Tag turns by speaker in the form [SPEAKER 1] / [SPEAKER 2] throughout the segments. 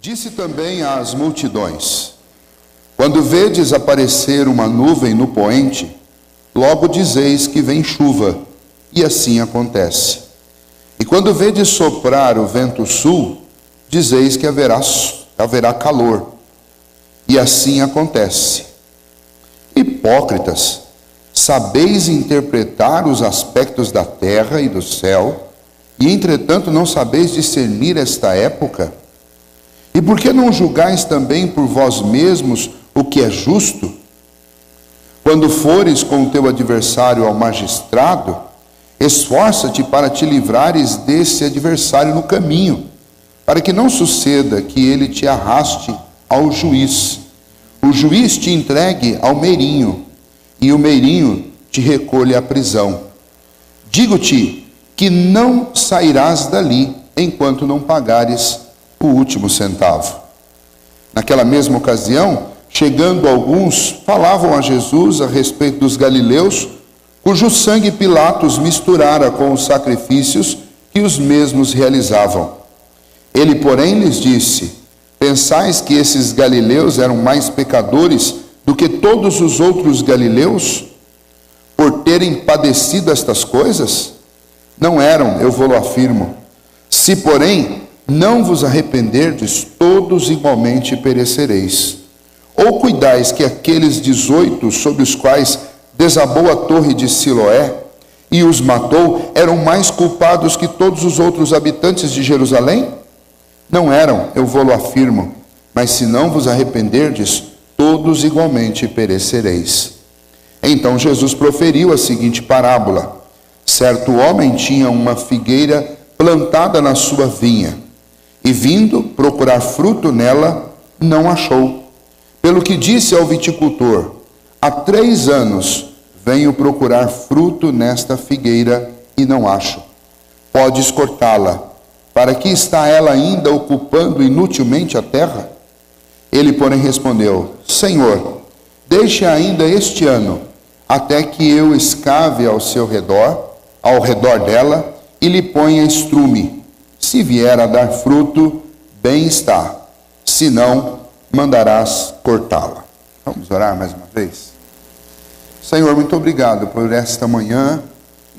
[SPEAKER 1] Disse também às multidões: quando vedes aparecer uma nuvem no poente, logo dizeis que vem chuva, e assim acontece. E quando vedes soprar o vento sul, dizeis que haverá calor, e assim acontece. Hipócritas, sabeis interpretar os aspectos da terra e do céu, e entretanto não sabeis discernir esta época? E por que não julgais também por vós mesmos o que é justo? Quando fores com o teu adversário ao magistrado, esforça-te para te livrares desse adversário no caminho, para que não suceda que ele te arraste ao juiz. O juiz te entregue ao meirinho, e o meirinho te recolhe à prisão. Digo-te que não sairás dali enquanto não pagares o último centavo. Naquela mesma ocasião, chegando alguns, falavam a Jesus a respeito dos galileus, cujo sangue Pilatos misturara com os sacrifícios que os mesmos realizavam. Ele, porém, lhes disse: pensais que esses galileus eram mais pecadores do que todos os outros galileus, por terem padecido estas coisas? Não eram, eu vou-lo afirmo. Se, porém, não vos arrependerdes, todos igualmente perecereis. Ou cuidais que aqueles 18 sobre os quais desabou a torre de Siloé e os matou, eram mais culpados que todos os outros habitantes de Jerusalém? Não eram, eu vou-lo afirmo. Mas se não vos arrependerdes, todos igualmente perecereis. Então Jesus proferiu a seguinte parábola: certo homem tinha uma figueira plantada na sua vinha, e vindo procurar fruto nela, não achou. Pelo que disse ao viticultor: há 3 anos venho procurar fruto nesta figueira e não acho. Podes cortá-la. Para que está ela ainda ocupando inutilmente a terra? Ele, porém, respondeu: Senhor, deixe ainda este ano, até que eu escave ao redor dela, e lhe ponha estrume. Se vier a dar fruto, bem está. Se não, mandarás cortá-la. Vamos orar mais uma vez? Senhor, muito obrigado por esta manhã,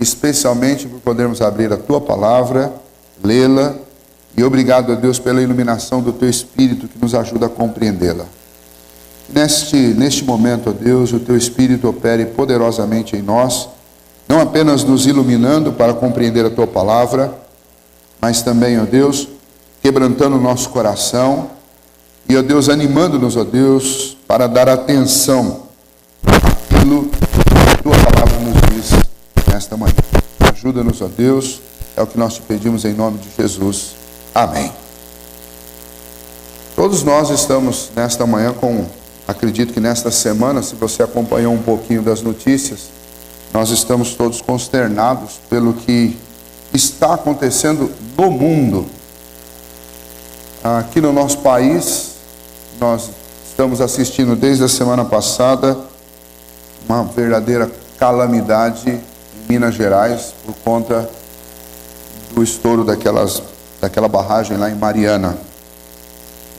[SPEAKER 1] especialmente por podermos abrir a Tua palavra, lê-la, e obrigado a Deus pela iluminação do Teu Espírito que nos ajuda a compreendê-la. Neste momento, ó Deus, o Teu Espírito opere poderosamente em nós, não apenas nos iluminando para compreender a Tua palavra, mas também, ó Deus, quebrantando o nosso coração e, ó Deus, animando-nos, ó Deus, para dar atenção àquilo que a Tua palavra nos diz nesta manhã. Ajuda-nos, ó Deus, é o que nós te pedimos em nome de Jesus. Amém. Todos nós estamos nesta manhã acredito que nesta semana, se você acompanhou um pouquinho das notícias, nós estamos todos consternados pelo que está acontecendo no mundo. Aqui no nosso país, nós estamos assistindo desde a semana passada uma verdadeira calamidade em Minas Gerais por conta do estouro daquela barragem lá em Mariana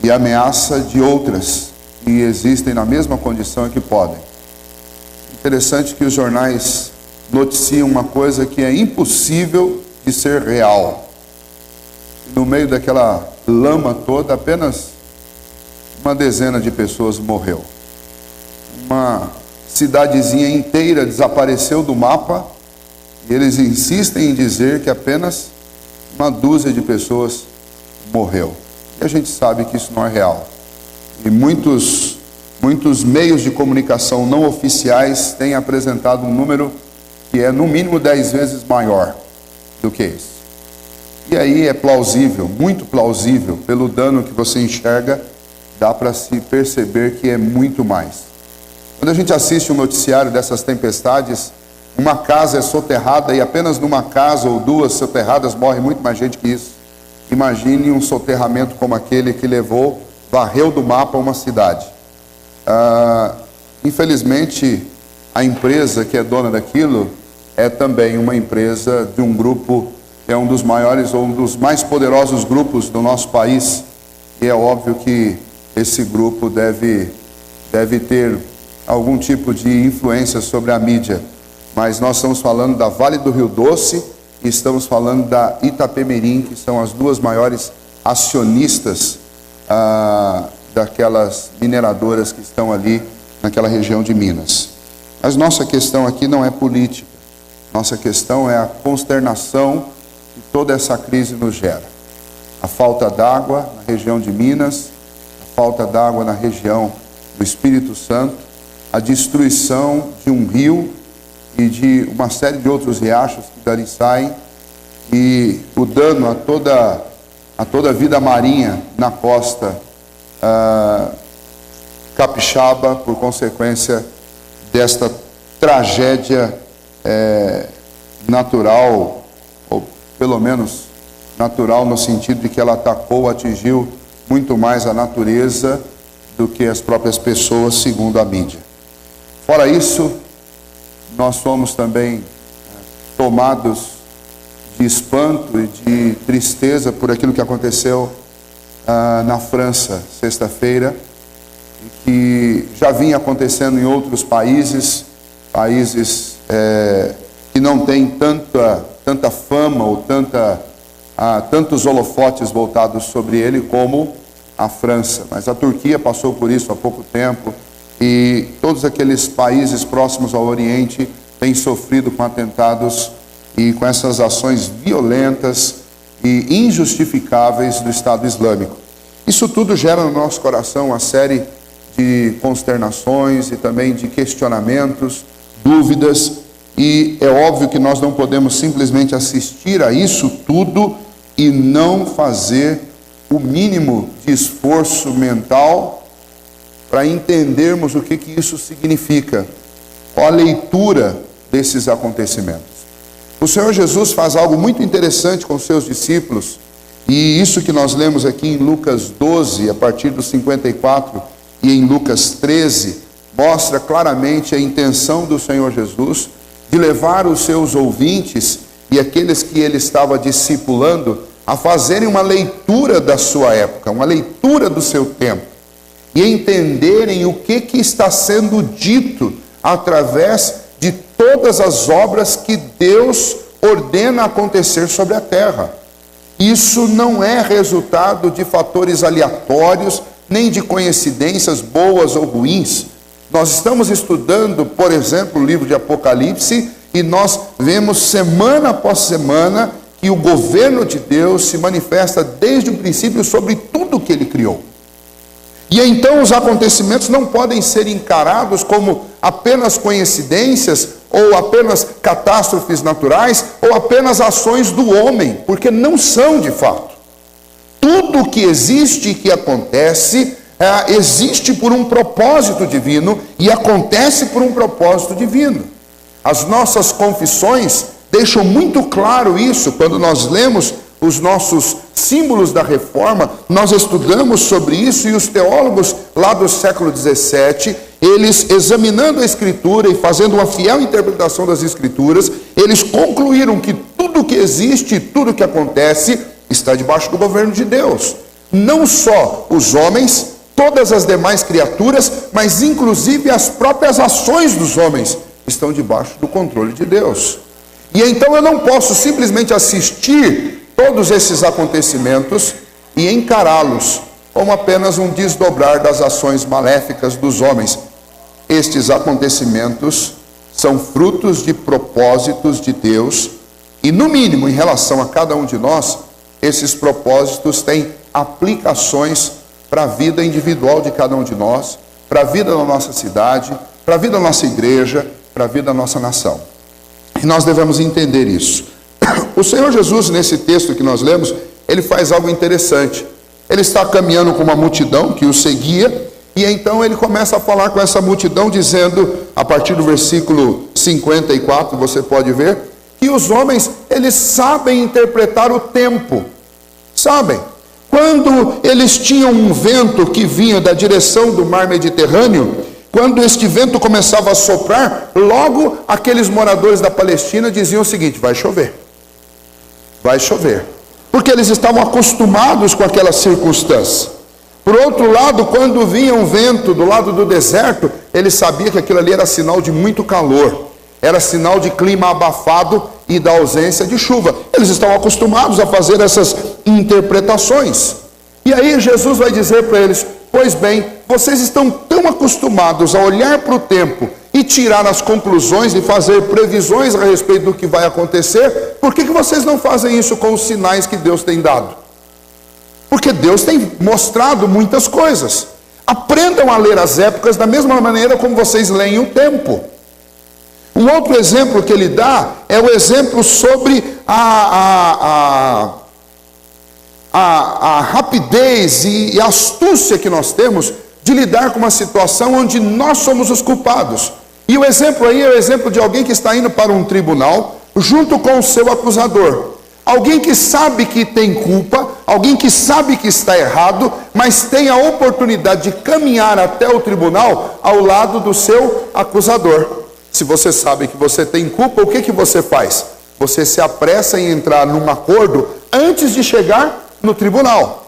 [SPEAKER 1] e a ameaça de outras que existem na mesma condição e que podem. Interessante que os jornais noticiam uma coisa que é impossível de ser real. No meio daquela lama toda, apenas uma dezena de pessoas morreu. Uma cidadezinha inteira desapareceu do mapa e eles insistem em dizer que apenas uma dúzia de pessoas morreu. E a gente sabe que isso não é real. E muitos meios de comunicação não oficiais têm apresentado um número que é no mínimo 10 vezes maior do que esse. E aí é plausível, muito plausível, pelo dano que você enxerga, dá para se perceber que é muito mais. Quando a gente assiste um noticiário dessas tempestades, uma casa é soterrada e apenas numa casa ou 2 soterradas morre muito mais gente que isso. Imagine um soterramento como aquele que varreu do mapa uma cidade. Infelizmente, a empresa que é dona daquilo é também uma empresa de um grupo que é um dos maiores ou um dos mais poderosos grupos do nosso país, e é óbvio que esse grupo deve ter algum tipo de influência sobre a mídia, mas nós estamos falando da Vale do Rio Doce e estamos falando da Itapemirim, que são as duas maiores acionistas daquelas mineradoras que estão ali naquela região de Minas. Mas nossa questão aqui não é política, nossa questão é a consternação que toda essa crise nos gera. A falta d'água na região de Minas, a falta d'água na região do Espírito Santo, a destruição de um rio e de uma série de outros riachos que dali saem, e o dano a toda a vida marinha na costa capixaba, por consequência desta tragédia natural, ou pelo menos natural no sentido de que ela atacou, atingiu muito mais a natureza do que as próprias pessoas, segundo a mídia. Fora isso, nós fomos também tomados de espanto e de tristeza por aquilo que aconteceu na França, sexta-feira, e que já vinha acontecendo em outros países que não têm tanta fama ou tantos holofotes voltados sobre ele como a França. Mas a Turquia passou por isso há pouco tempo, e todos aqueles países próximos ao Oriente têm sofrido com atentados e com essas ações violentas e injustificáveis do Estado Islâmico. Isso tudo gera no nosso coração uma série de consternações e também de questionamentos, dúvidas, e é óbvio que nós não podemos simplesmente assistir a isso tudo e não fazer o mínimo de esforço mental para entendermos o que isso significa, qual a leitura desses acontecimentos. O Senhor Jesus faz algo muito interessante com os seus discípulos, e isso que nós lemos aqui em Lucas 12, a partir do 54, e em Lucas 13, mostra claramente a intenção do Senhor Jesus de levar os seus ouvintes e aqueles que ele estava discipulando a fazerem uma leitura da sua época, uma leitura do seu tempo, e entenderem o que está sendo dito através de todas as obras que Deus ordena acontecer sobre a terra. Isso não é resultado de fatores aleatórios, nem de coincidências boas ou ruins. Nós estamos estudando, por exemplo, o livro de Apocalipse, e nós vemos semana após semana que o governo de Deus se manifesta desde o princípio sobre tudo que ele criou. E então os acontecimentos não podem ser encarados como apenas coincidências, ou apenas catástrofes naturais, ou apenas ações do homem, porque não são de fato. Tudo que existe e que acontece, existe por um propósito divino e acontece por um propósito divino. As nossas confissões deixam muito claro isso. Quando nós lemos os nossos símbolos da reforma, nós estudamos sobre isso, e os teólogos lá do século XVII, eles examinando a Escritura e fazendo uma fiel interpretação das Escrituras, eles concluíram que tudo que existe, tudo que acontece, está debaixo do governo de Deus. Não só os homens, todas as demais criaturas, mas inclusive as próprias ações dos homens estão debaixo do controle de Deus. E então eu não posso simplesmente assistir todos esses acontecimentos e encará-los como apenas um desdobrar das ações maléficas dos homens. Estes acontecimentos são frutos de propósitos de Deus, e no mínimo, em relação a cada um de nós, esses propósitos têm aplicações para a vida individual de cada um de nós, para a vida da nossa cidade, para a vida da nossa igreja, para a vida da nossa nação. E nós devemos entender isso. O Senhor Jesus, nesse texto que nós lemos, ele faz algo interessante. Ele está caminhando com uma multidão que o seguia, e então ele começa a falar com essa multidão, dizendo, a partir do versículo 54, você pode ver, que os homens, eles sabem interpretar o tempo. Sabem? Quando eles tinham um vento que vinha da direção do mar Mediterrâneo, quando este vento começava a soprar, logo aqueles moradores da Palestina diziam o seguinte: vai chover. Vai chover. Porque eles estavam acostumados com aquela circunstância. Por outro lado, quando vinha um vento do lado do deserto, ele sabia que aquilo ali era sinal de muito calor, era sinal de clima abafado e da ausência de chuva. Eles estavam acostumados a fazer essas interpretações. E aí Jesus vai dizer para eles: pois bem, vocês estão tão acostumados a olhar para o tempo e tirar as conclusões e fazer previsões a respeito do que vai acontecer, por que vocês não fazem isso com os sinais que Deus tem dado? Porque Deus tem mostrado muitas coisas. Aprendam a ler as épocas da mesma maneira como vocês leem o tempo. Um outro exemplo que ele dá é o exemplo sobre a rapidez e a astúcia que nós temos de lidar com uma situação onde nós somos os culpados. E o exemplo aí é o exemplo de alguém que está indo para um tribunal junto com o seu acusador. Alguém que sabe que tem culpa, alguém que sabe que está errado, mas tem a oportunidade de caminhar até o tribunal ao lado do seu acusador. Se você sabe que você tem culpa, o que você faz? Você se apressa em entrar num acordo antes de chegar no tribunal.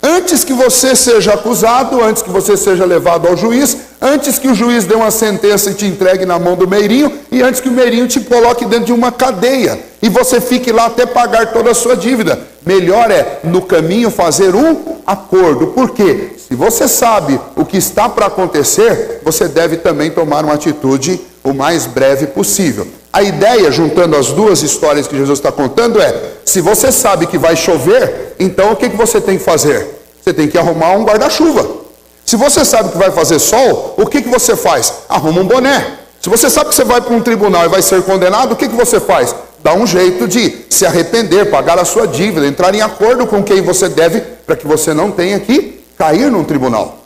[SPEAKER 1] Antes que você seja acusado, antes que você seja levado ao juiz, antes que o juiz dê uma sentença e te entregue na mão do meirinho, e antes que o meirinho te coloque dentro de uma cadeia, e você fique lá até pagar toda a sua dívida. Melhor é, no caminho, fazer um acordo. Por quê? Se você sabe o que está para acontecer, você deve também tomar uma atitude o mais breve possível. A ideia, juntando as duas histórias que Jesus está contando, é: se você sabe que vai chover, então o que você tem que fazer? Você tem que arrumar um guarda-chuva. Se você sabe que vai fazer sol, o que você faz? Arruma um boné. Se você sabe que você vai para um tribunal e vai ser condenado, o que você faz? Dá um jeito de se arrepender, pagar a sua dívida, entrar em acordo com quem você deve, para que você não tenha que cair num tribunal.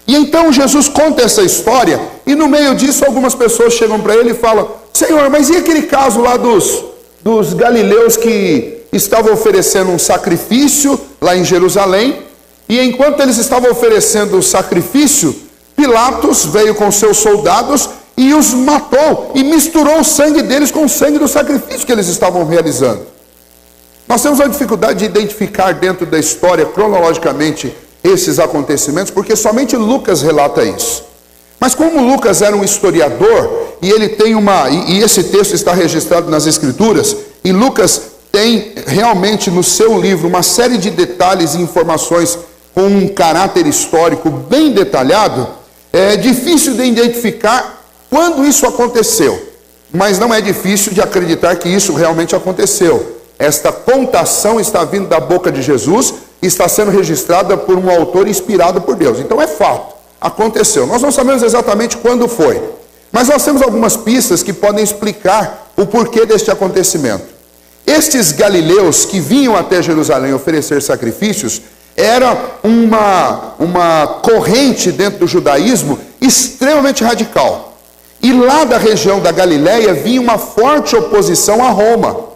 [SPEAKER 1] E então Jesus conta essa história, e no meio disso algumas pessoas chegam para ele e falam: Senhor, mas e aquele caso lá dos galileus que estavam oferecendo um sacrifício lá em Jerusalém, e enquanto eles estavam oferecendo o sacrifício, Pilatos veio com seus soldados e os matou, e misturou o sangue deles com o sangue do sacrifício que eles estavam realizando. Nós temos uma dificuldade de identificar dentro da história, cronologicamente, esses acontecimentos, porque somente Lucas relata isso. Mas como Lucas era um historiador, e ele tem e esse texto está registrado nas Escrituras, e Lucas tem realmente no seu livro uma série de detalhes e informações com um caráter histórico bem detalhado, é difícil de identificar quando isso aconteceu, mas não é difícil de acreditar que isso realmente aconteceu. Esta contação está vindo da boca de Jesus e está sendo registrada por um autor inspirado por Deus. Então é fato, aconteceu. Nós não sabemos exatamente quando foi, mas nós temos algumas pistas que podem explicar o porquê deste acontecimento. Estes galileus que vinham até Jerusalém oferecer sacrifícios era uma corrente dentro do judaísmo extremamente radical. E lá da região da Galileia vinha uma forte oposição a Roma,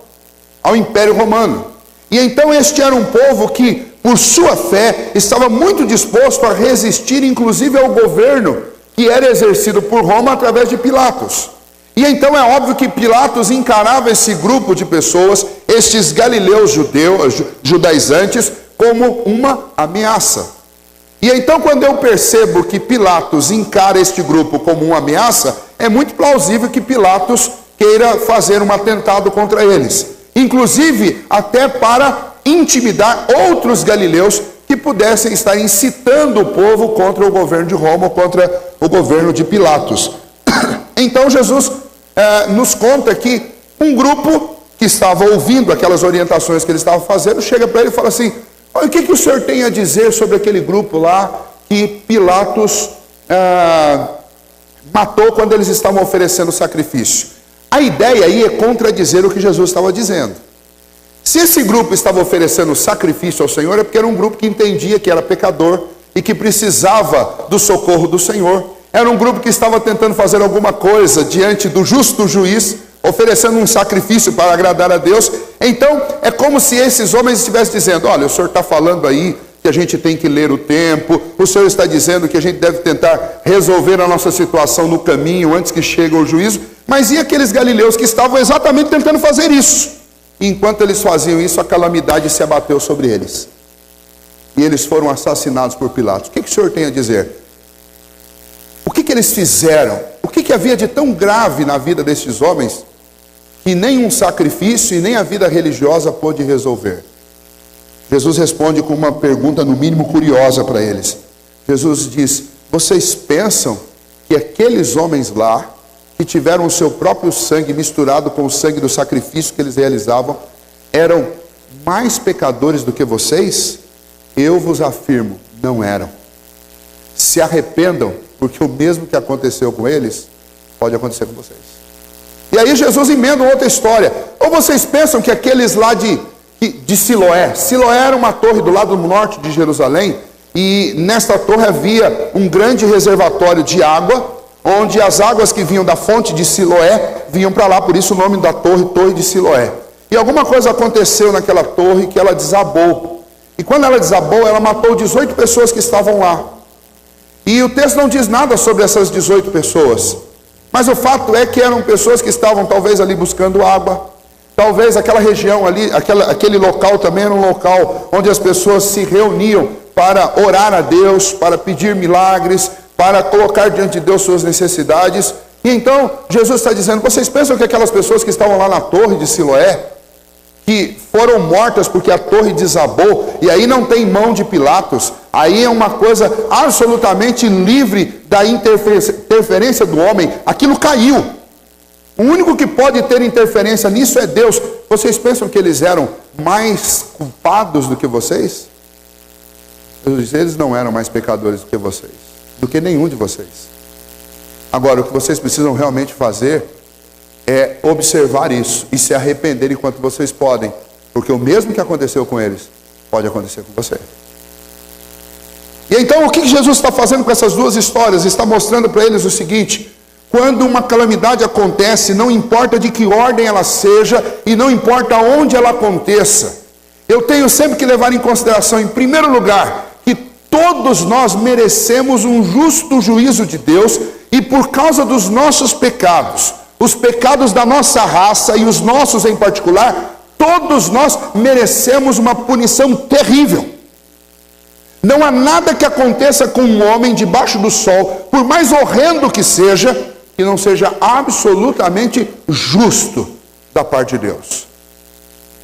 [SPEAKER 1] ao Império Romano. E então este era um povo que, por sua fé, estava muito disposto a resistir, inclusive ao governo que era exercido por Roma através de Pilatos. E então é óbvio que Pilatos encarava esse grupo de pessoas, estes galileus judaizantes, como uma ameaça. E então, quando eu percebo que Pilatos encara este grupo como uma ameaça, é muito plausível que Pilatos queira fazer um atentado contra eles. Inclusive, até para intimidar outros galileus que pudessem estar incitando o povo contra o governo de Roma, contra o governo de Pilatos. Então, Jesus nos conta que um grupo que estava ouvindo aquelas orientações que ele estava fazendo, chega para ele e fala assim: o que o senhor tem a dizer sobre aquele grupo lá que Pilatos matou quando eles estavam oferecendo sacrifício? A ideia aí é contradizer o que Jesus estava dizendo. Se esse grupo estava oferecendo sacrifício ao Senhor, é porque era um grupo que entendia que era pecador e que precisava do socorro do Senhor. Era um grupo que estava tentando fazer alguma coisa diante do justo juiz, oferecendo um sacrifício para agradar a Deus. Então, é como se esses homens estivessem dizendo: olha, o senhor está falando aí que a gente tem que ler o tempo, o senhor está dizendo que a gente deve tentar resolver a nossa situação no caminho antes que chegue o juízo, mas e aqueles galileus que estavam exatamente tentando fazer isso? E enquanto eles faziam isso, a calamidade se abateu sobre eles. e eles foram assassinados por Pilatos. O que o senhor tem a dizer? O que eles fizeram? O que havia de tão grave na vida destes homens que nem um sacrifício e nem a vida religiosa pôde resolver? Jesus responde com uma pergunta no mínimo curiosa para eles. Jesus diz: vocês pensam que aqueles homens lá, que tiveram o seu próprio sangue misturado com o sangue do sacrifício que eles realizavam, eram mais pecadores do que vocês? Eu vos afirmo, não eram. Se arrependam, porque o mesmo que aconteceu com eles, pode acontecer com vocês. E aí Jesus emenda outra história. Ou vocês pensam que aqueles lá de Siloé, Siloé era uma torre do lado norte de Jerusalém, e nesta torre havia um grande reservatório de água, onde as águas que vinham da fonte de Siloé vinham para lá, por isso o nome da torre, Torre de Siloé. E alguma coisa aconteceu naquela torre que ela desabou. E quando ela desabou, ela matou 18 pessoas que estavam lá. E o texto não diz nada sobre essas 18 pessoas. Mas o fato é que eram pessoas que estavam talvez ali buscando água. Talvez aquela região ali, aquele local também era um local onde as pessoas se reuniam para orar a Deus, para pedir milagres, para colocar diante de Deus suas necessidades. E então Jesus está dizendo: vocês pensam que aquelas pessoas que estavam lá na torre de Siloé, que foram mortas porque a torre desabou, e aí não tem mão de Pilatos, aí é uma coisa absolutamente livre da interferência do homem, aquilo caiu. O único que pode ter interferência nisso é Deus. Vocês pensam que eles eram mais culpados do que vocês? Eles não eram mais pecadores do que vocês, do que nenhum de vocês. Agora, o que vocês precisam realmente fazer é observar isso e se arrepender enquanto vocês podem, porque o mesmo que aconteceu com eles pode acontecer com você. E então o que Jesus está fazendo com essas duas histórias? Está mostrando para eles o seguinte: quando uma calamidade acontece, não importa de que ordem ela seja e não importa onde ela aconteça, eu tenho sempre que levar em consideração, em primeiro lugar, que todos nós merecemos um justo juízo de Deus, e por causa dos nossos pecados, os pecados da nossa raça e os nossos em particular, todos nós merecemos uma punição terrível. Não há nada que aconteça com um homem debaixo do sol, por mais horrendo que seja, que não seja absolutamente justo da parte de Deus.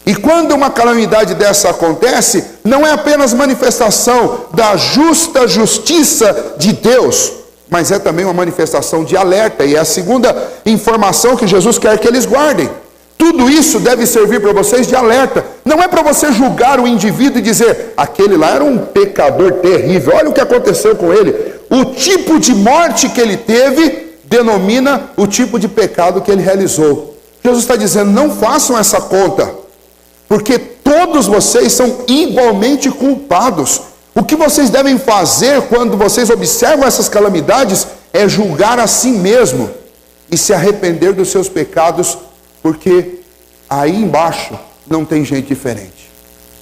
[SPEAKER 1] E quando uma calamidade dessa acontece, não é apenas manifestação da justa justiça de Deus, mas é também uma manifestação de alerta, e é a segunda informação que Jesus quer que eles guardem. Tudo isso deve servir para vocês de alerta. Não é para você julgar o indivíduo e dizer: aquele lá era um pecador terrível, olha o que aconteceu com ele. O tipo de morte que ele teve denomina o tipo de pecado que ele realizou. Jesus está dizendo: não façam essa conta, porque todos vocês são igualmente culpados. O que vocês devem fazer quando vocês observam essas calamidades é julgar a si mesmo e se arrepender dos seus pecados, porque aí embaixo não tem gente diferente.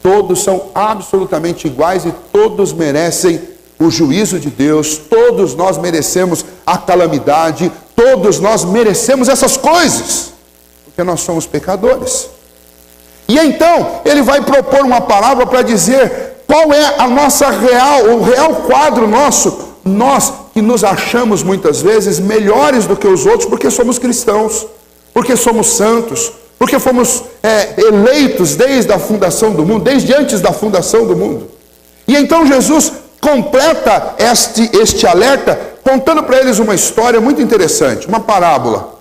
[SPEAKER 1] Todos são absolutamente iguais e todos merecem o juízo de Deus. Todos nós merecemos a calamidade, todos nós merecemos essas coisas, porque nós somos pecadores. E então ele vai propor uma palavra para dizer qual é a nossa o real quadro nosso. Nós que nos achamos muitas vezes melhores do que os outros porque somos cristãos, porque somos santos, porque fomos eleitos desde a fundação do mundo, desde antes da fundação do mundo. E então Jesus completa este alerta contando para eles uma história muito interessante, uma parábola.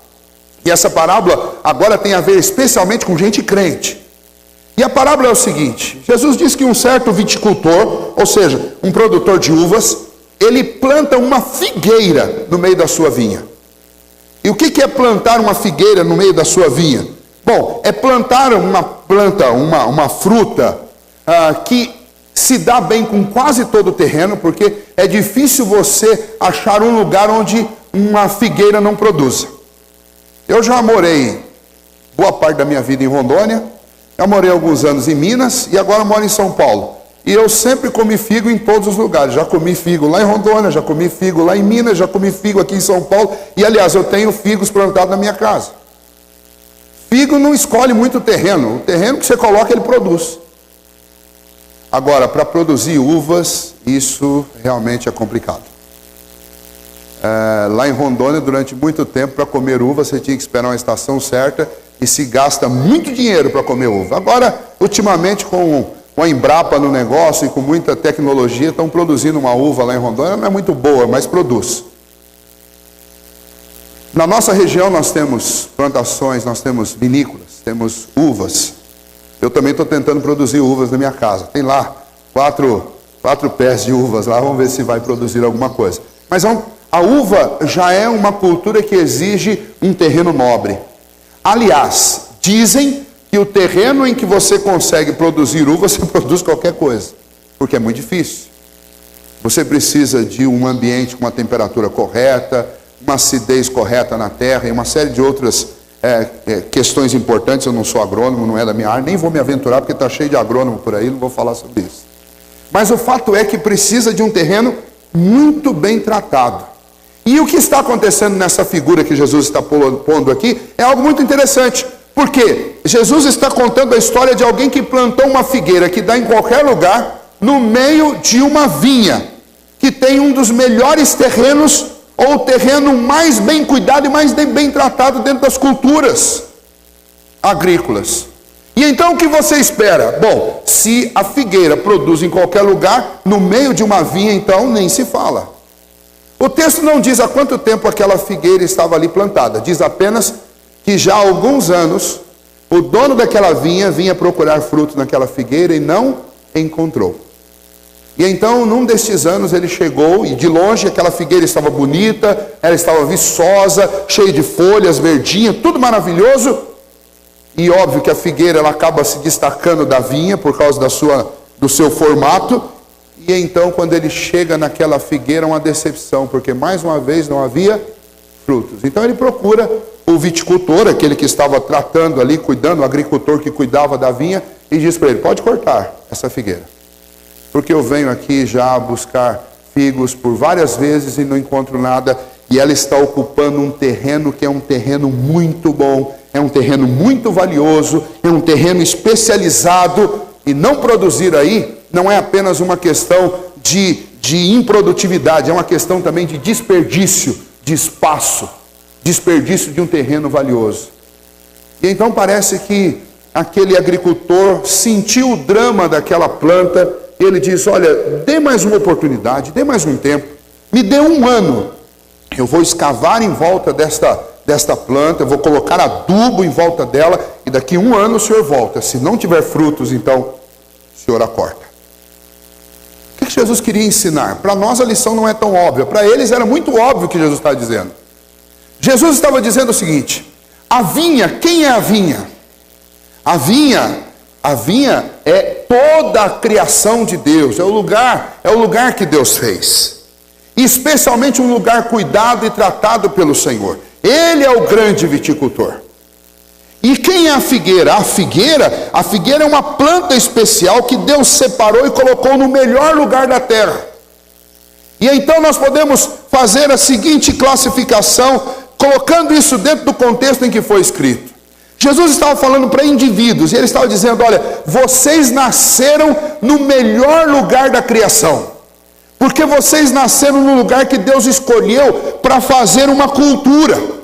[SPEAKER 1] E essa parábola agora tem a ver especialmente com gente crente. E a parábola é o seguinte: Jesus diz que um certo viticultor, ou seja, um produtor de uvas, ele planta uma figueira no meio da sua vinha. E o que é plantar uma figueira no meio da sua vinha? Bom, é plantar uma fruta que se dá bem com quase todo o terreno, porque é difícil você achar um lugar onde uma figueira não produza. Eu já morei boa parte da minha vida em Rondônia, já morei alguns anos em Minas e agora moro em São Paulo. E eu sempre comi figo em todos os lugares. Já comi figo lá em Rondônia, já comi figo lá em Minas, já comi figo aqui em São Paulo. E aliás, eu tenho figos plantados na minha casa. Figo não escolhe muito terreno. O terreno que você coloca, ele produz. Agora, para produzir uvas, isso realmente é complicado. Lá em Rondônia, durante muito tempo, para comer uva, você tinha que esperar uma estação certa e se gasta muito dinheiro para comer uva. Agora, ultimamente, com a Embrapa no negócio e com muita tecnologia, estão produzindo uma uva lá em Rondônia, não é muito boa, mas produz. Na nossa região nós temos plantações, nós temos vinícolas, temos uvas. Eu também estou tentando produzir uvas na minha casa. Tem lá quatro pés de uvas lá, vamos ver se vai produzir alguma coisa. Mas a uva já é uma cultura que exige um terreno nobre. Aliás, dizem que o terreno em que você consegue produzir uva, você produz qualquer coisa, porque é muito difícil. Você precisa de um ambiente com uma temperatura correta, uma acidez correta na terra e uma série de outras questões importantes. Eu não sou agrônomo, não é da minha área, nem vou me aventurar porque está cheio de agrônomo por aí, não vou falar sobre isso. Mas o fato é que precisa de um terreno muito bem tratado. E o que está acontecendo nessa figura que Jesus está pondo aqui é algo muito interessante. Por quê? Jesus está contando a história de alguém que plantou uma figueira que dá em qualquer lugar, no meio de uma vinha, que tem um dos melhores terrenos, ou o terreno mais bem cuidado e mais bem tratado dentro das culturas agrícolas. E então o que você espera? Bom, se a figueira produz em qualquer lugar, no meio de uma vinha, então nem se fala. O texto não diz há quanto tempo aquela figueira estava ali plantada, diz apenas que já há alguns anos o dono daquela vinha procurar frutos naquela figueira e não encontrou. E então, num destes anos, ele chegou e de longe aquela figueira estava bonita, ela estava viçosa, cheia de folhas, verdinha, tudo maravilhoso. E óbvio que a figueira ela acaba se destacando da vinha por causa do seu formato. E então, quando ele chega naquela figueira, uma decepção, porque mais uma vez não havia frutos. Então ele procura o viticultor, aquele que estava tratando ali, cuidando, o agricultor que cuidava da vinha, e diz para ele: pode cortar essa figueira, porque eu venho aqui já buscar figos por várias vezes e não encontro nada, e ela está ocupando um terreno que é um terreno muito bom, é um terreno muito valioso, é um terreno especializado, e não produzir aí não é apenas uma questão de improdutividade, é uma questão também de desperdício de espaço, desperdício de um terreno valioso. E então parece que aquele agricultor sentiu o drama daquela planta. Ele diz: olha, dê mais uma oportunidade, dê mais um tempo, me dê um ano, eu vou escavar em volta desta planta, eu vou colocar adubo em volta dela, e daqui a um ano o senhor volta. Se não tiver frutos, então o senhor a corta. O que Jesus queria ensinar? Para nós a lição não é tão óbvia, para eles era muito óbvio o que Jesus está dizendo. Jesus estava dizendo o seguinte: a vinha, quem é a vinha? A vinha é toda a criação de Deus, é o lugar que Deus fez. E especialmente um lugar cuidado e tratado pelo Senhor. Ele é o grande viticultor. E quem é a figueira? A figueira é uma planta especial que Deus separou e colocou no melhor lugar da terra. E então nós podemos fazer a seguinte classificação, colocando isso dentro do contexto em que foi escrito. Jesus estava falando para indivíduos, e ele estava dizendo: olha, vocês nasceram no melhor lugar da criação, porque vocês nasceram no lugar que Deus escolheu para fazer uma cultura.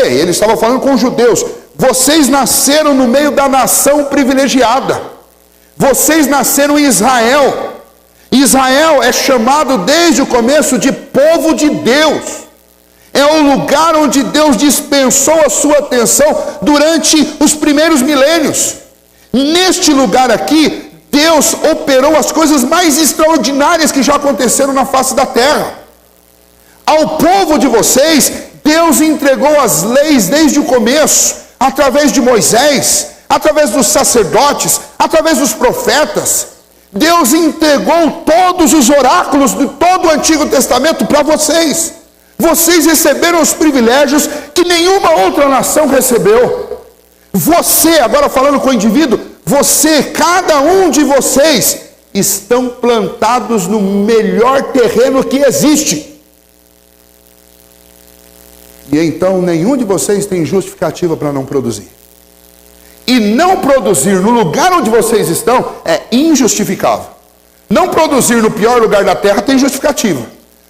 [SPEAKER 1] Ele estava falando com os judeus, vocês nasceram no meio da nação privilegiada, vocês nasceram em Israel. Israel é chamado desde o começo de povo de Deus. É o lugar onde Deus dispensou a sua atenção durante os primeiros milênios. Neste lugar aqui, Deus operou as coisas mais extraordinárias que já aconteceram na face da terra. Ao povo de vocês, Deus entregou as leis desde o começo, através de Moisés, através dos sacerdotes, através dos profetas. Deus entregou todos os oráculos de todo o Antigo Testamento para vocês. Vocês receberam os privilégios que nenhuma outra nação recebeu. Você, agora falando com o indivíduo, cada um de vocês, estão plantados no melhor terreno que existe. E então nenhum de vocês tem justificativa para não produzir. E E não produzir no lugar onde vocês estão é injustificável. Não produzir no pior lugar da terra tem justificativa.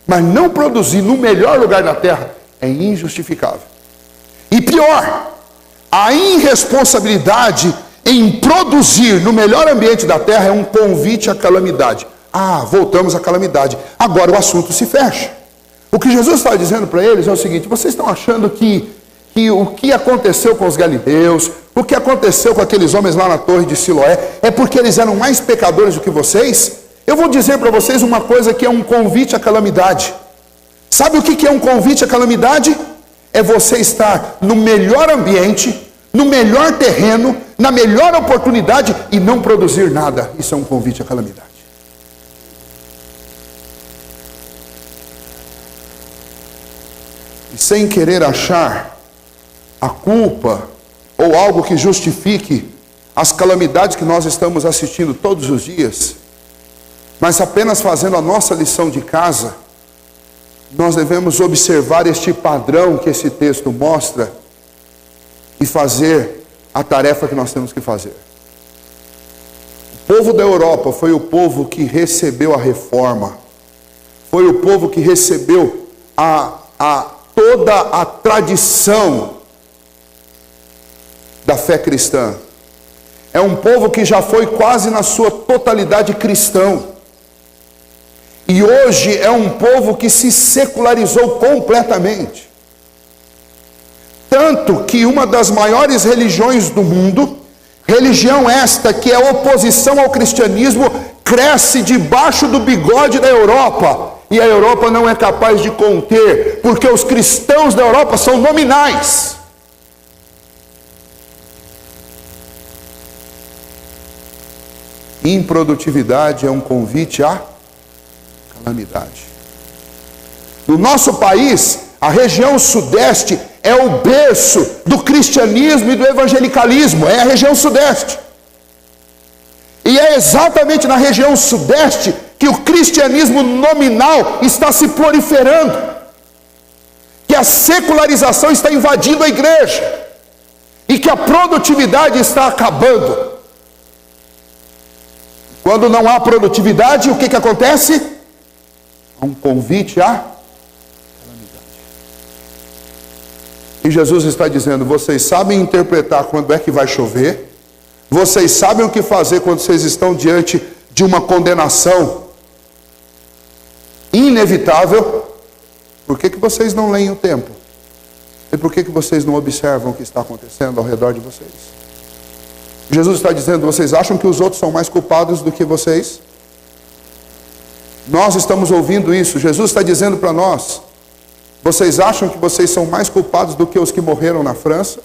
[SPEAKER 1] Mas não produzir no melhor lugar da terra é injustificável. E pior, a irresponsabilidade em produzir no melhor ambiente da terra é um convite à calamidade. Voltamos à calamidade. Agora o assunto se fecha. O que Jesus está dizendo para eles é o seguinte: vocês estão achando que o que aconteceu com os galileus, o que aconteceu com aqueles homens lá na torre de Siloé, é porque eles eram mais pecadores do que vocês? Eu vou dizer para vocês uma coisa que é um convite à calamidade. Sabe o que é um convite à calamidade? É você estar no melhor ambiente, no melhor terreno, na melhor oportunidade e não produzir nada. Isso é um convite à calamidade. E sem querer achar a culpa ou algo que justifique as calamidades que nós estamos assistindo todos os dias, mas apenas fazendo a nossa lição de casa, nós devemos observar este padrão que esse texto mostra e fazer a tarefa que nós temos que fazer. O povo da Europa foi o povo que recebeu a reforma, foi o povo que recebeu toda a tradição da fé cristã. É um povo que já foi quase na sua totalidade cristão. E hoje é um povo que se secularizou completamente. Tanto que uma das maiores religiões do mundo, religião esta que é oposição ao cristianismo, cresce debaixo do bigode da Europa. E a Europa não é capaz de conter, porque os cristãos da Europa são nominais. Improdutividade é um convite à calamidade. No nosso país, a região sudeste é o berço do cristianismo e do evangelicalismo, é a região sudeste. E é exatamente na região sudeste que o cristianismo nominal está se proliferando, que a secularização está invadindo a igreja, e que a produtividade está acabando. Quando não há produtividade, o que acontece? Há um convite à calamidade. E Jesus está dizendo: vocês sabem interpretar quando é que vai chover, vocês sabem o que fazer quando vocês estão diante de uma condenação inevitável. Por que vocês não leem o tempo? E por que vocês não observam o que está acontecendo ao redor de vocês? Jesus está dizendo: vocês acham que os outros são mais culpados do que vocês? Nós estamos ouvindo isso. Jesus está dizendo para nós: vocês acham que vocês são mais culpados do que os que morreram na França?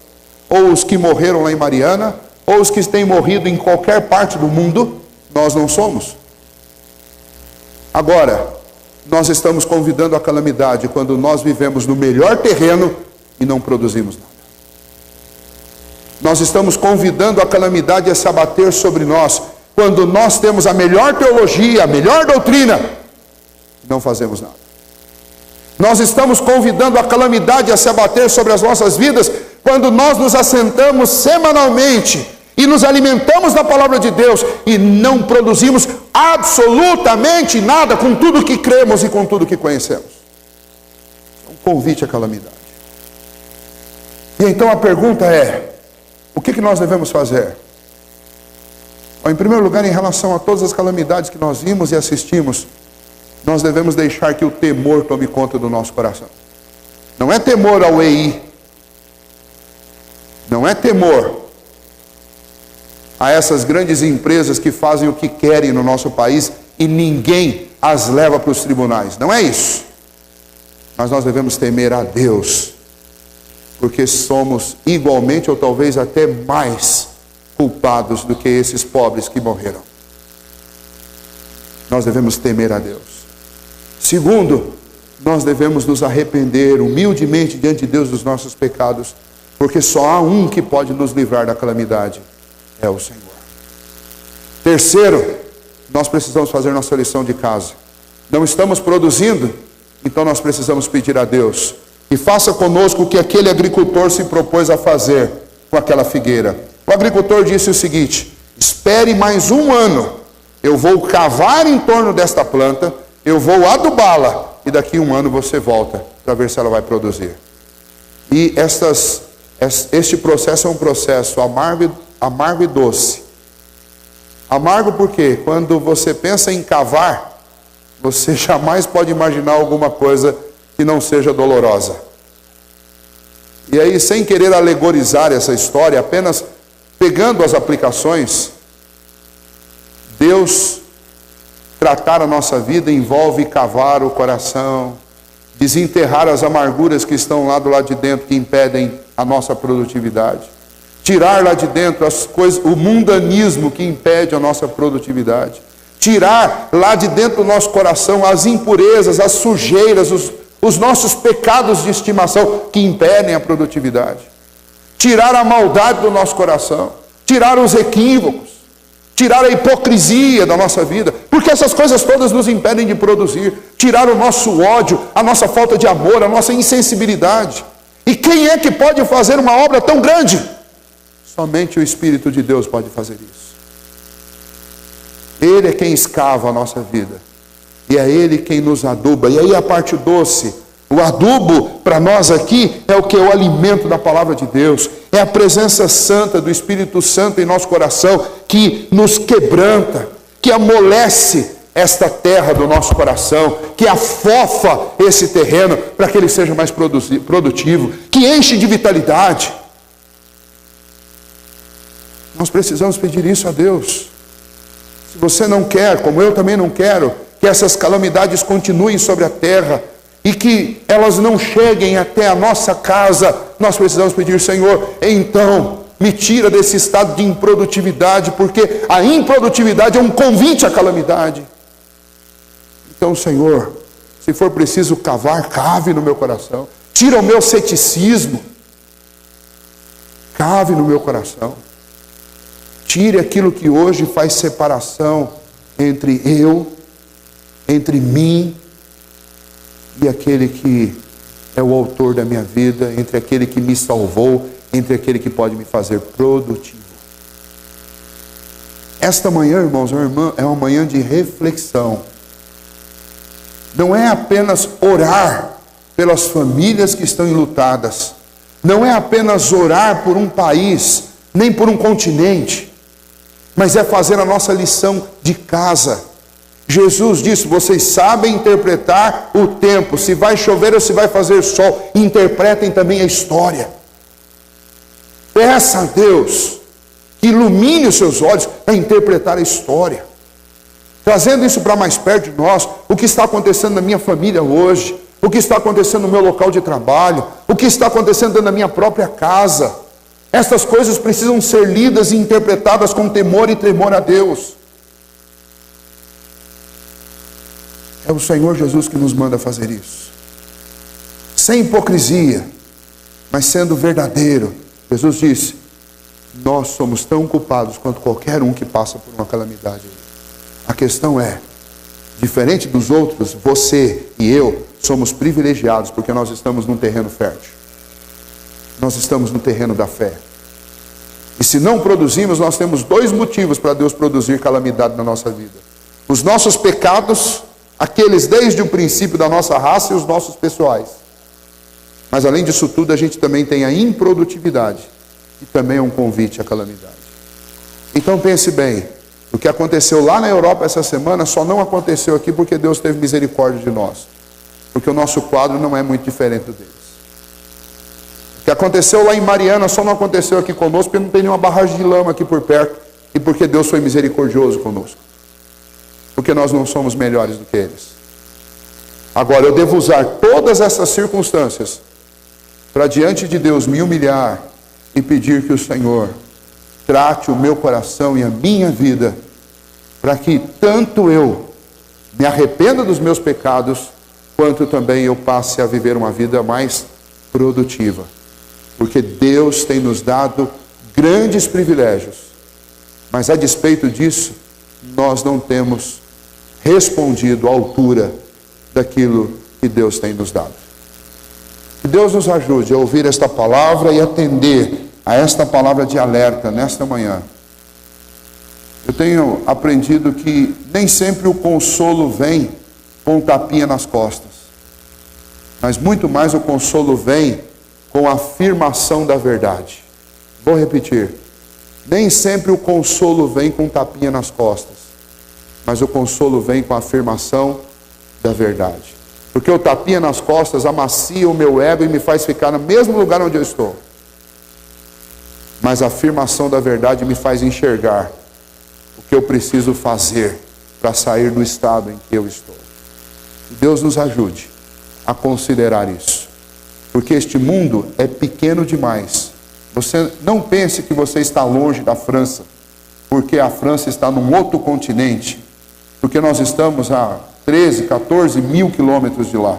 [SPEAKER 1] Ou os que morreram lá em Mariana? Ou os que têm morrido em qualquer parte do mundo? Nós não somos. Agora, nós estamos convidando a calamidade quando nós vivemos no melhor terreno e não produzimos nada. Nós estamos convidando a calamidade a se abater sobre nós quando nós temos a melhor teologia, a melhor doutrina e não fazemos nada. Nós estamos convidando a calamidade a se abater sobre as nossas vidas quando nós nos assentamos semanalmente e nos alimentamos da palavra de Deus e não produzimos absolutamente nada com tudo que cremos e com tudo que conhecemos. É um convite à calamidade. E então a pergunta é: o que nós devemos fazer? Bom, em primeiro lugar, em relação a todas as calamidades que nós vimos e assistimos, nós devemos deixar que o temor tome conta do nosso coração. Não é temor ao EI, não é temor a essas grandes empresas que fazem o que querem no nosso país e ninguém as leva para os tribunais. Não é isso. Mas nós devemos temer a Deus, porque somos igualmente ou talvez até mais culpados do que esses pobres que morreram. Nós devemos temer a Deus. Segundo, nós devemos nos arrepender humildemente diante de Deus dos nossos pecados, porque só há um que pode nos livrar da calamidade: é o Senhor. Terceiro, nós precisamos fazer nossa lição de casa. Não estamos produzindo, então nós precisamos pedir a Deus que faça conosco o que aquele agricultor se propôs a fazer com aquela figueira. O agricultor disse o seguinte: espere mais um ano, eu vou cavar em torno desta planta, eu vou adubá-la, e daqui a um ano você volta para ver se ela vai produzir. E este processo é um processo amargo e doce. Amargo porque quando você pensa em cavar, você jamais pode imaginar alguma coisa que não seja dolorosa. E aí, sem querer alegorizar essa história, apenas pegando as aplicações, Deus tratar a nossa vida envolve cavar o coração, desenterrar as amarguras que estão lá do lado de dentro, que impedem a nossa produtividade. Tirar lá de dentro as coisas, o mundanismo que impede a nossa produtividade. Tirar lá de dentro do nosso coração as impurezas, as sujeiras, os nossos pecados de estimação que impedem a produtividade. Tirar a maldade do nosso coração. Tirar os equívocos. Tirar a hipocrisia da nossa vida. Porque essas coisas todas nos impedem de produzir. Tirar o nosso ódio, a nossa falta de amor, a nossa insensibilidade. E quem é que pode fazer uma obra tão grande? Somente o Espírito de Deus pode fazer isso. Ele é quem escava a nossa vida. E é Ele quem nos aduba. E aí a parte doce. O adubo para nós aqui é o que? O alimento da palavra de Deus. É a presença santa do Espírito Santo em nosso coração, que nos quebranta, que amolece esta terra do nosso coração, que afofa esse terreno para que ele seja mais produtivo, que enche de vitalidade. Nós precisamos pedir isso a Deus. Se você não quer, como eu também não quero, que essas calamidades continuem sobre a terra e que elas não cheguem até a nossa casa, nós precisamos pedir: Senhor, então me tira desse estado de improdutividade, porque a improdutividade é um convite à calamidade. Então, Senhor, se for preciso cavar, cave no meu coração. Tira o meu ceticismo. Cave no meu coração. Tire aquilo que hoje faz separação entre eu, entre mim e aquele que é o autor da minha vida, entre aquele que me salvou, entre aquele que pode me fazer produtivo. Esta manhã, irmãos, é uma manhã de reflexão. Não é apenas orar pelas famílias que estão enlutadas. Não é apenas orar por um país, nem por um continente. Mas é fazer a nossa lição de casa. Jesus disse: vocês sabem interpretar o tempo, se vai chover ou se vai fazer sol. Interpretem também a história. Peça a Deus que ilumine os seus olhos para interpretar a história. Trazendo isso para mais perto de nós, o que está acontecendo na minha família hoje, o que está acontecendo no meu local de trabalho, o que está acontecendo dentro da minha própria casa. Essas coisas precisam ser lidas e interpretadas com temor e tremor a Deus. É o Senhor Jesus que nos manda fazer isso. Sem hipocrisia, mas sendo verdadeiro. Jesus disse: nós somos tão culpados quanto qualquer um que passa por uma calamidade. A questão é, diferente dos outros, você e eu somos privilegiados porque nós estamos num terreno fértil. Nós estamos no terreno da fé. E se não produzimos, nós temos dois motivos para Deus produzir calamidade na nossa vida: os nossos pecados, aqueles desde o princípio da nossa raça, e os nossos pessoais. Mas além disso tudo, a gente também tem a improdutividade, que também é um convite à calamidade. Então pense bem, o que aconteceu lá na Europa essa semana só não aconteceu aqui porque Deus teve misericórdia de nós, porque o nosso quadro não é muito diferente do deles. O que aconteceu lá em Mariana só não aconteceu aqui conosco porque não tem nenhuma barragem de lama aqui por perto, e porque Deus foi misericordioso conosco, porque nós não somos melhores do que eles. Agora, eu devo usar todas essas circunstâncias para diante de Deus me humilhar e pedir que o Senhor trate o meu coração e a minha vida, para que tanto eu me arrependa dos meus pecados, quanto também eu passe a viver uma vida mais produtiva. Porque Deus tem nos dado grandes privilégios, mas a despeito disso, nós não temos respondido à altura daquilo que Deus tem nos dado. Que Deus nos ajude a ouvir esta palavra e atender a esta palavra de alerta nesta manhã, eu tenho aprendido que nem sempre o consolo vem com um tapinha nas costas, mas muito mais o consolo vem com a afirmação da verdade. Vou repetir. Nem sempre o consolo vem com um tapinha nas costas, mas o consolo vem com a afirmação da verdade. Porque o tapinha nas costas amacia o meu ego e me faz ficar no mesmo lugar onde eu estou. Mas a afirmação da verdade me faz enxergar o que eu preciso fazer para sair do estado em que eu estou. Que Deus nos ajude a considerar isso. Porque este mundo é pequeno demais. Você não pense que você está longe da França, porque a França está num outro continente, porque nós estamos a 13, 14 mil quilômetros de lá.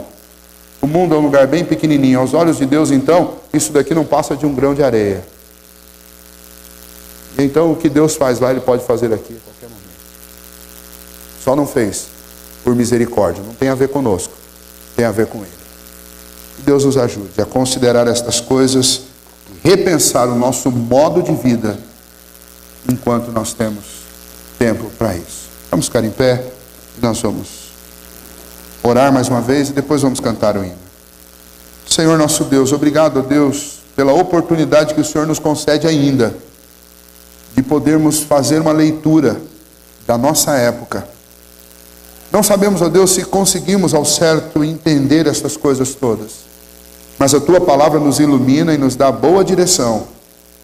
[SPEAKER 1] O mundo é um lugar bem pequenininho. Aos olhos de Deus, então, isso daqui não passa de um grão de areia. E então, o que Deus faz lá, Ele pode fazer aqui a qualquer momento. Só não fez por misericórdia. Não tem a ver conosco, tem a ver com Ele. Que Deus nos ajude a considerar estas coisas e repensar o nosso modo de vida enquanto nós temos tempo para isso. Vamos ficar em pé e nós vamos orar mais uma vez e depois vamos cantar o hino. Senhor nosso Deus, obrigado a Deus pela oportunidade que o Senhor nos concede ainda de podermos fazer uma leitura da nossa época. Não sabemos, ó Deus, se conseguimos ao certo entender essas coisas todas, mas a Tua palavra nos ilumina e nos dá boa direção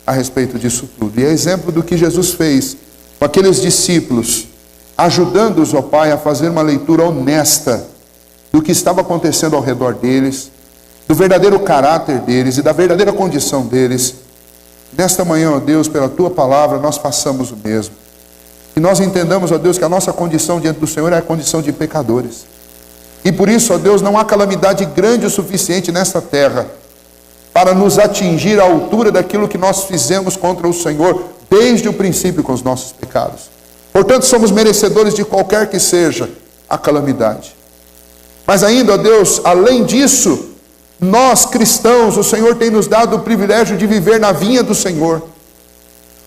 [SPEAKER 1] a respeito disso tudo. E é exemplo do que Jesus fez com aqueles discípulos, ajudando-os, ó Pai, a fazer uma leitura honesta do que estava acontecendo ao redor deles, do verdadeiro caráter deles e da verdadeira condição deles. Nesta manhã, ó Deus, pela Tua palavra, nós façamos o mesmo. E nós entendamos, ó Deus, que a nossa condição diante do Senhor é a condição de pecadores. E por isso, ó Deus, não há calamidade grande o suficiente nesta terra para nos atingir à altura daquilo que nós fizemos contra o Senhor desde o princípio com os nossos pecados. Portanto, somos merecedores de qualquer que seja a calamidade. Mas ainda, ó Deus, além disso, nós cristãos, o Senhor tem nos dado o privilégio de viver na vinha do Senhor.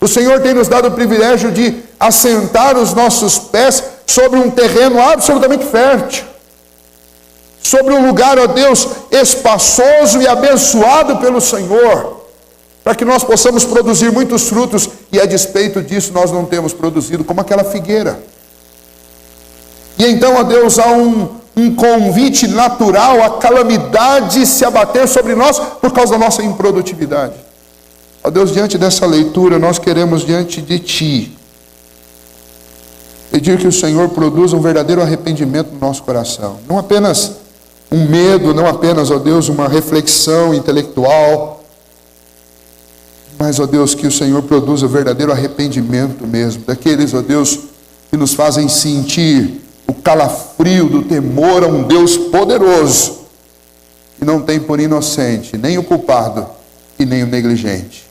[SPEAKER 1] O Senhor tem nos dado o privilégio de assentar os nossos pés sobre um terreno absolutamente fértil. Sobre um lugar, ó Deus, espaçoso e abençoado pelo Senhor, para que nós possamos produzir muitos frutos, e a despeito disso nós não temos produzido, como aquela figueira. E então, ó Deus, há um convite natural, a calamidade se abater sobre nós por causa da nossa improdutividade. Ó Deus, diante dessa leitura, nós queremos diante de Ti pedir que o Senhor produza um verdadeiro arrependimento no nosso coração. Não apenas um medo, não apenas, ó Deus, uma reflexão intelectual, mas, ó Deus, que o Senhor produza o verdadeiro arrependimento mesmo, daqueles, ó Deus, que nos fazem sentir o calafrio do temor a um Deus poderoso, que não tem por inocente nem o culpado e nem o negligente.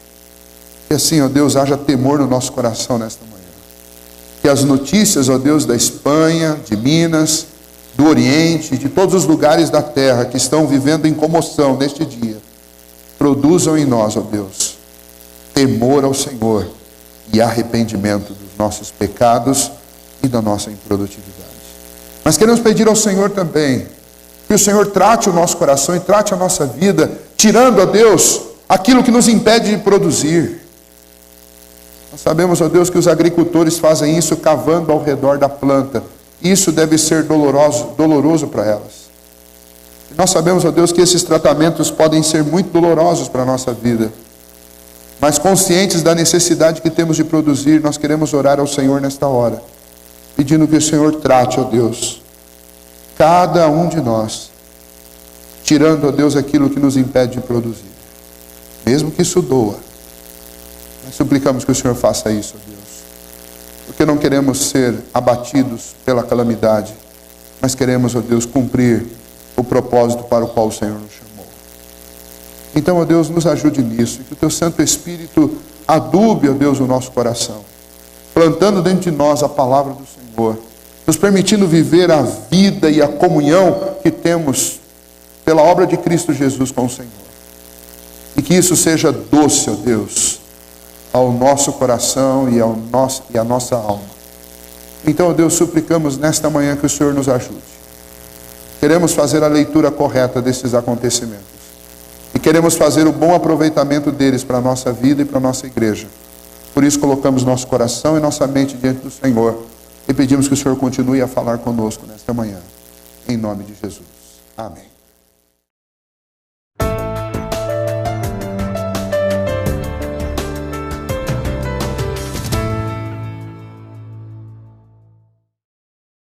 [SPEAKER 1] Que assim, ó Deus, haja temor no nosso coração nesta manhã. Que as notícias, ó Deus, da Espanha, de Minas, do Oriente, de todos os lugares da terra que estão vivendo em comoção neste dia, produzam em nós, ó Deus, temor ao Senhor e arrependimento dos nossos pecados e da nossa improdutividade. Mas queremos pedir ao Senhor também que o Senhor trate o nosso coração e trate a nossa vida, tirando, ó Deus, aquilo que nos impede de produzir. Nós sabemos, ó Deus, que os agricultores fazem isso cavando ao redor da planta. Isso deve ser doloroso para elas. E nós sabemos, ó Deus, que esses tratamentos podem ser muito dolorosos para a nossa vida. Mas conscientes da necessidade que temos de produzir, nós queremos orar ao Senhor nesta hora, pedindo que o Senhor trate, ó Deus, cada um de nós, tirando, ó Deus, aquilo que nos impede de produzir. Mesmo que isso doa, nós suplicamos que o Senhor faça isso, ó Deus. Porque não queremos ser abatidos pela calamidade, mas queremos, ó Deus, cumprir o propósito para o qual o Senhor nos chamou. Então, ó Deus, nos ajude nisso, e que o Teu Santo Espírito adube, ó Deus, o nosso coração, plantando dentro de nós a palavra do Senhor, nos permitindo viver a vida e a comunhão que temos pela obra de Cristo Jesus com o Senhor. E que isso seja doce, ó Deus, ao nosso coração e à nossa alma. Então, ó Deus, suplicamos nesta manhã que o Senhor nos ajude. Queremos fazer a leitura correta desses acontecimentos. E queremos fazer o bom aproveitamento deles para a nossa vida e para a nossa igreja. Por isso colocamos nosso coração e nossa mente diante do Senhor. E pedimos que o Senhor continue a falar conosco nesta manhã. Em nome de Jesus. Amém.